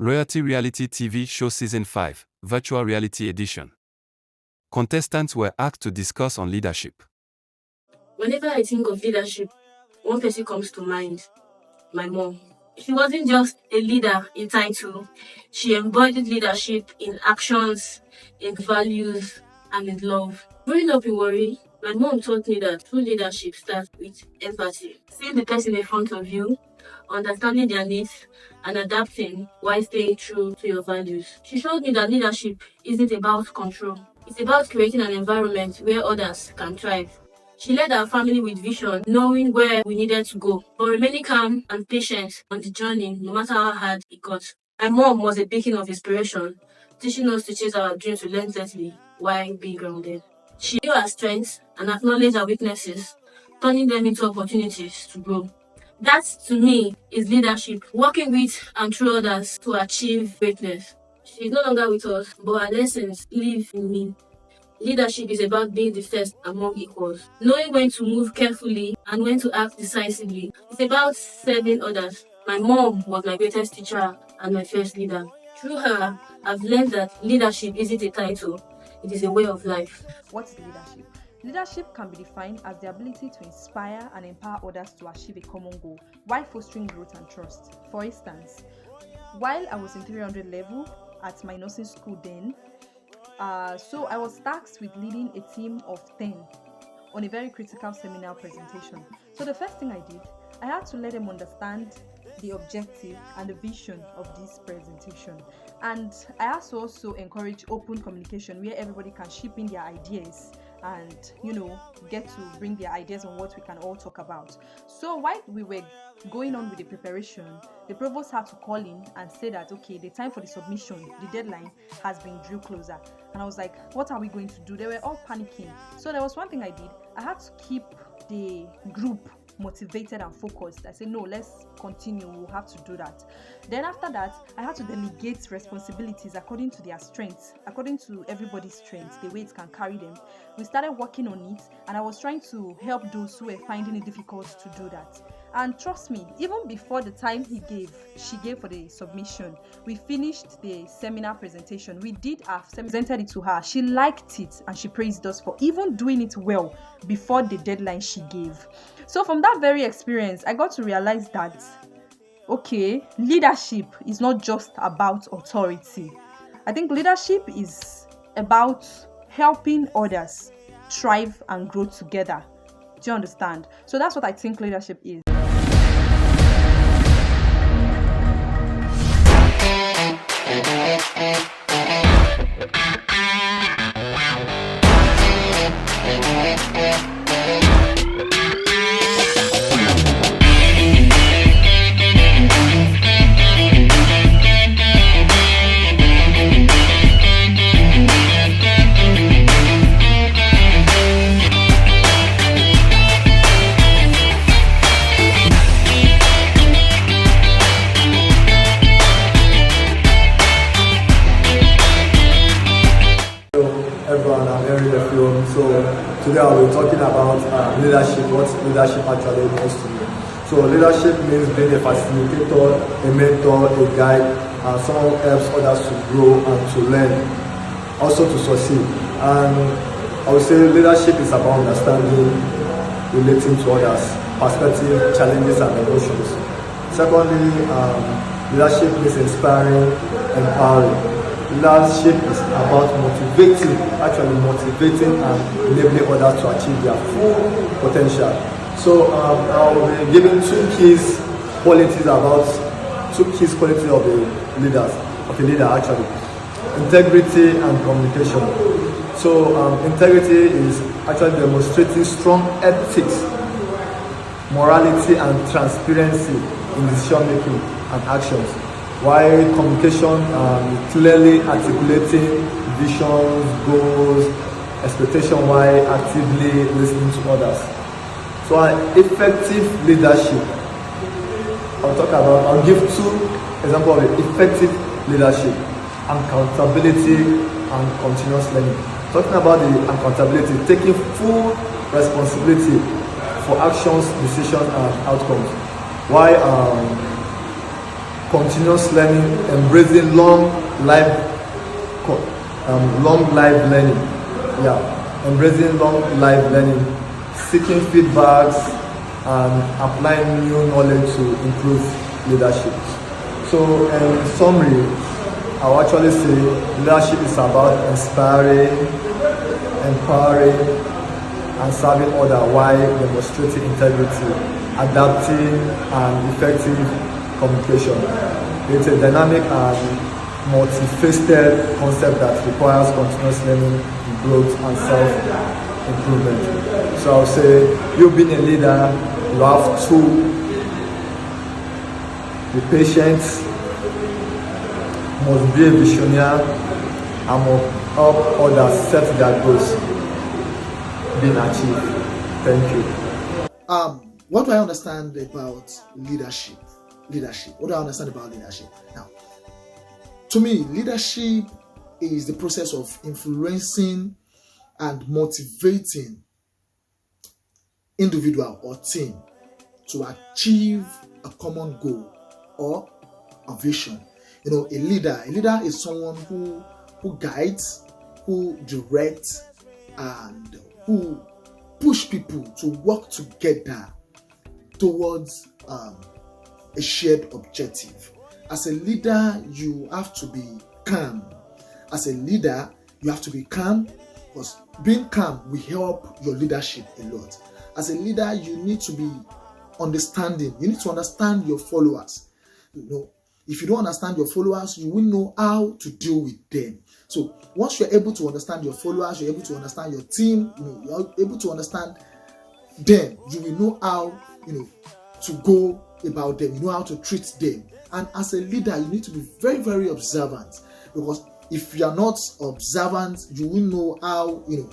Royalty Reality TV Show Season 5, Virtual Reality Edition. Contestants were asked to discuss on leadership. Whenever I think of leadership, one person comes to mind, my mom. She wasn't just a leader in title. She embodied leadership in actions, in values, and in love. Growing up in Warri, my mom taught me that true leadership starts with empathy. Seeing the person in front of you, understanding their needs, and adapting while staying true to your values. She showed me that leadership isn't about control. It's about creating an environment where others can thrive. She led our family with vision, knowing where we needed to go, but remaining calm and patient on the journey, no matter how hard it got. My mom was a beacon of inspiration, teaching us to chase our dreams relentlessly while being grounded. She knew our strengths and acknowledged our weaknesses, turning them into opportunities to grow. That, to me, is leadership, working with and through others to achieve greatness. She is no longer with us, but her lessons live in me. Leadership is about being the first among equals, knowing when to move carefully and when to act decisively. It's about serving others. My mom was my greatest teacher and my first leader. Through her, I've learned that leadership isn't a title, it is a way of life. What is leadership? Leadership can be defined as the ability to inspire and empower others to achieve a common goal while fostering growth and trust. For instance, while I was in 300 level at my nursing school then, so I was tasked with leading a team of 10 on a very critical seminar presentation. So the first thing I did, I had to let them understand the objective and the vision of this presentation. And I had to also encourage open communication where everybody can chip in their ideas and get to bring their ideas on what we can all talk about. So while we were going on with the preparation, the provost had to call in and say that okay, the time for the submission, the deadline has been drew closer. And I was like, what are we going to do? They were all panicking. So there was one thing I did. I had to keep the group motivated and focused. I said, no, let's continue, we'll have to do that. Then after that, I had to delegate responsibilities according to their strengths, according to everybody's strengths, the way it can carry them. We started working on it, and I was trying to help those who were finding it difficult to do that. And trust me, even before the time she gave for the submission, we finished the seminar presentation. We did presented it to her. She liked it and she praised us for even doing it well before the deadline she gave. So from that very experience, I got to realize that, okay, leadership is not just about authority. I think leadership is about helping others thrive and grow together. Do you understand? So that's what I think leadership is. So today I'll be talking about leadership, what leadership actually means to me. So leadership means being a facilitator, a mentor, a guide, and someone who helps others to grow and to learn, also to succeed. And I would say leadership is about understanding, relating to others, perspective, challenges, and emotions. Secondly, leadership is inspiring, empowering. Leadership is about motivating and enabling others to achieve their full potential. So I'll be giving two keys qualities of the leaders, of a leader actually. Integrity and communication. So integrity is actually demonstrating strong ethics, morality and transparency in decision making and actions. While communication, clearly articulating visions, goals, expectation while actively listening to others. So an effective leadership, I'll give two examples of effective leadership: accountability and continuous learning. Talking about the accountability, taking full responsibility for actions, decisions, and outcomes. While continuous learning, embracing long life learning. Yeah, embracing long life learning, seeking feedbacks, and applying new knowledge to improve leadership. So, in summary, I will actually say leadership is about inspiring, empowering, and serving others while demonstrating integrity, adapting, and effective communication. It's a dynamic and multifaceted concept that requires continuous learning, growth, and self-improvement. So I'll say, you being a leader, you have to be patient, must be a visionary, and must help others set their goals being achieved. Thank you. What do I understand about leadership? What do I understand about leadership? Now, to me, leadership is the process of influencing and motivating individual or team to achieve a common goal or a vision. A leader is someone who guides, who directs, and who push people to work together towards a shared objective. As a leader, you have to be calm. Because being calm will help your leadership a lot. As a leader, you need to be understanding. You need to understand your followers. If you don't understand your followers, you will know how to deal with them. So once you're able to understand your followers, you're able to understand your team, you're able to understand them, you will know how to go about them, you know how to treat them. And as a leader, you need to be very, very observant, because if you are not observant, you will know how you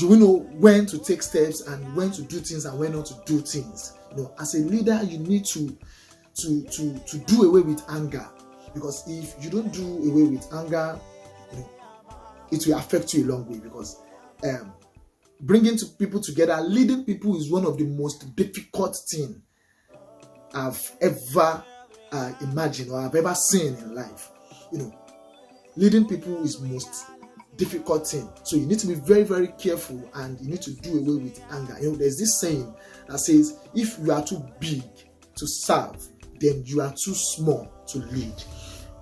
will know when to take steps and when to do things and when not to do things. As a leader, you need to do away with anger, because if you don't do away with anger, it will affect you a long way. Because bringing people together, leading people is one of the most difficult things I've ever imagined or I've ever seen in life. Leading people is most difficult thing. So you need to be very, very careful, and you need to do away with anger. There's this saying that says, if you are too big to serve, then you are too small to lead.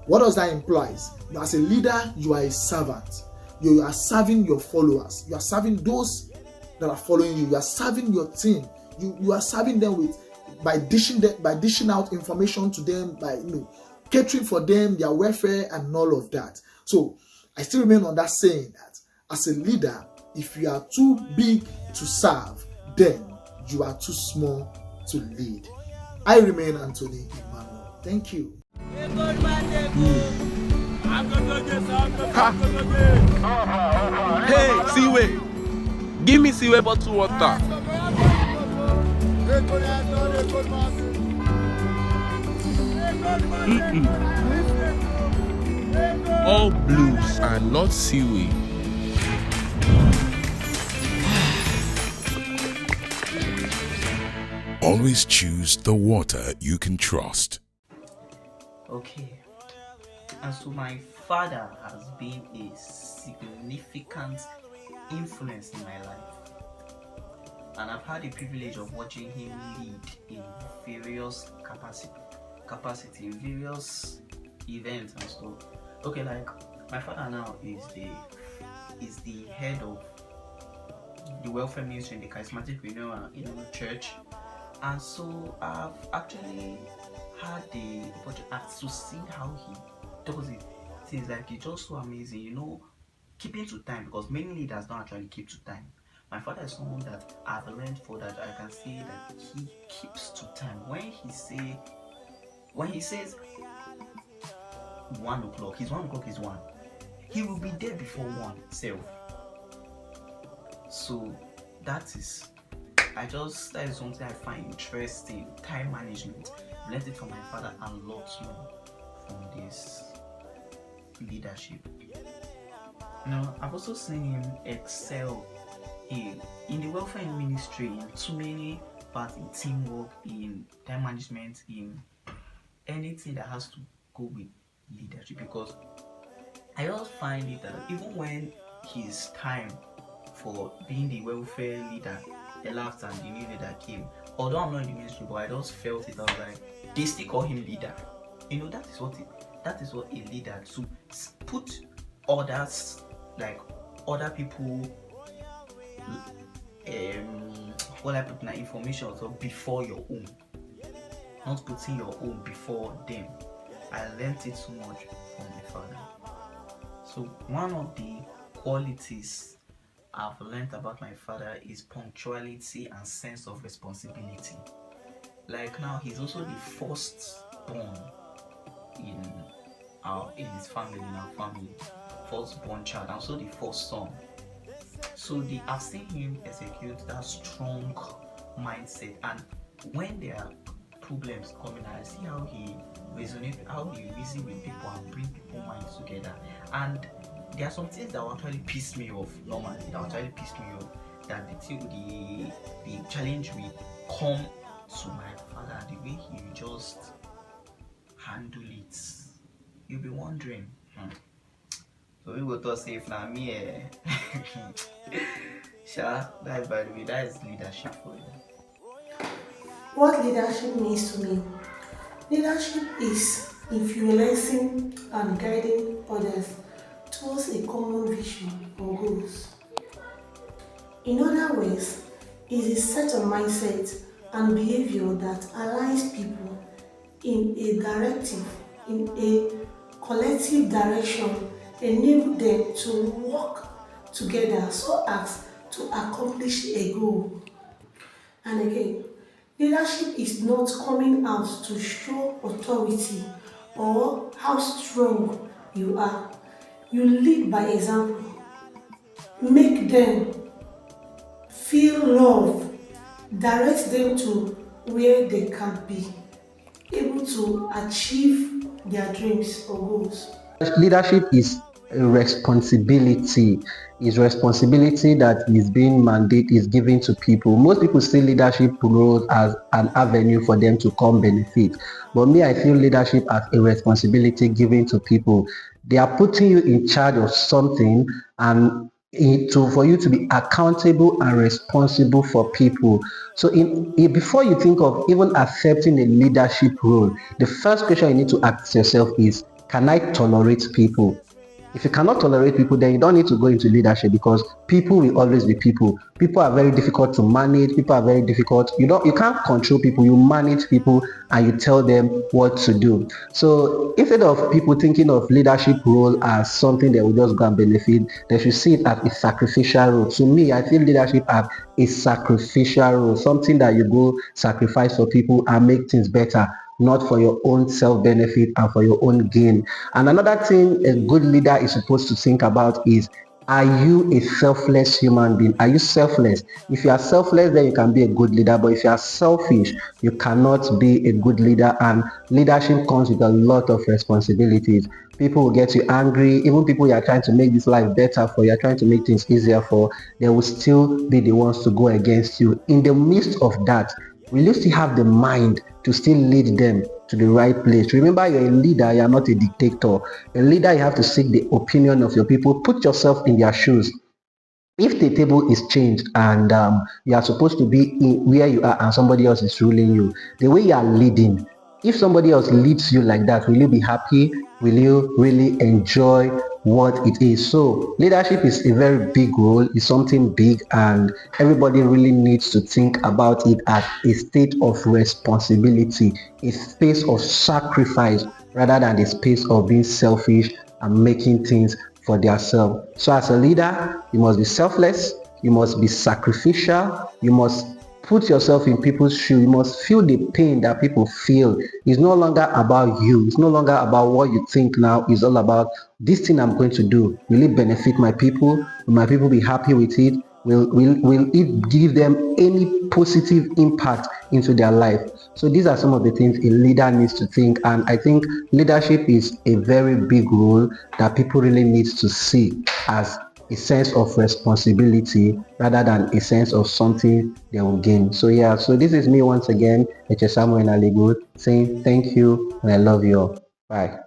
What does that imply? As a leader, you are a servant. You are serving your followers. You are serving those that are following you. You are serving your team. You are serving them by dishing out information to them, by catering for them, their welfare, and all of that. So I still remain on that saying that as a leader, if you are too big to serve, then you are too small to lead. I remain Anthony Emmanuel. Thank you. Hey, Seaway, give me Seaway bottle water. All blues and not Seaway. Always choose the water you can trust. Okay, and so my father has been a significant influence in my life, and I've had the privilege of watching him lead in various capacity, various events and stuff. Okay, like my father now is the head of the welfare ministry in the charismatic renewal church, and so I've actually had the opportunity to see how he does it. Things like it's just so amazing, keeping to time, because many leaders don't actually keep to time. My father is someone that I've learned for that. I can see that he keeps to time. When he says 1 o'clock, his 1 o'clock is 1. He will be there before 1 itself. So that is something I find interesting. Time management. I learned it from my father and lots more from this leadership. I've also seen him excel in the welfare ministry, in too many parts, in teamwork, in time management, in anything that has to go with leadership, because I just find it that even when his time for being the welfare leader elapsed and the new leader came, although I'm not in the ministry, but I just felt it. I was like, they still call him leader. You know, that is what a leader, to put others, like other people, what I put in information also before your own, not putting your own before them. I learned it so much from my father. So one of the qualities I've learned about my father is punctuality and sense of responsibility. Like now, he's also the first born in his family, in our family, first born child, and also the first son. So I've seen him execute that strong mindset, and when there are problems coming, I see how he reason with people and bring people minds together. And there are some things that will actually piss me off normally, that the challenge will come to my father, the way he will just handle it. You'll be wondering, so we will talk safe now me Sha, that by the way, that is leadership for you. What leadership means to me? Leadership is influencing and guiding others towards a common vision or goals. In other words, it is a set of mindset and behavior that aligns people in a directive, in a collective direction, enable them to work together so as to accomplish a goal. And again, leadership is not coming out to show authority or how strong you are. You lead by example. Make them feel love. Direct them to where they can be able to achieve their dreams or goals. Leadership a responsibility is responsibility that is being is given to people. Most people see leadership roles as an avenue for them to come benefit, but me, I feel leadership as a responsibility given to people. They are putting you in charge of something, and for you to be accountable and responsible for people. So before you think of even accepting a leadership role, the first question you need to ask yourself is, can I tolerate people? If you cannot tolerate people, then you don't need to go into leadership, because people will always be people. People are very difficult to manage. People are very difficult. You can't control people. You manage people and you tell them what to do. So instead of people thinking of leadership role as something that will just go and benefit, they should see it as a sacrificial role. To me, I feel leadership as a sacrificial role, something that you go sacrifice for people and make things better, not for your own self-benefit and for your own gain. And another thing a good leader is supposed to think about is, are you a selfless human being? Are you selfless? If you are selfless, then you can be a good leader. But if you are selfish, you cannot be a good leader. And leadership comes with a lot of responsibilities. People will get you angry. Even people you are trying to make this life better for, you are trying to make things easier for, they will still be the ones to go against you. In the midst of that, will you still have the mind to still lead them to the right place? Remember, you're a leader, you're not a dictator. A leader, you have to seek the opinion of your people. Put yourself in their shoes. If the table is changed and you are supposed to be where you are and somebody else is ruling you, the way you are leading, if somebody else leads you like that, will you be happy? Will you really enjoy what it is? So leadership is a very big role, it's something big, and everybody really needs to think about it as a state of responsibility, a space of sacrifice, rather than the space of being selfish and making things for themselves. So as a leader, you must be selfless, you must be sacrificial, you must put yourself in people's shoes, you must feel the pain that people feel. It's no longer about you, it's no longer about what you think now, it's all about, this thing I'm going to do, will it benefit my people? Will my people be happy with it? Will it give them any positive impact into their life? So these are some of the things a leader needs to think, and I think leadership is a very big role that people really need to see as a sense of responsibility rather than a sense of something they will gain. So yeah, so this is me once again, Samuel Aligo, saying thank you and I love you all. Bye.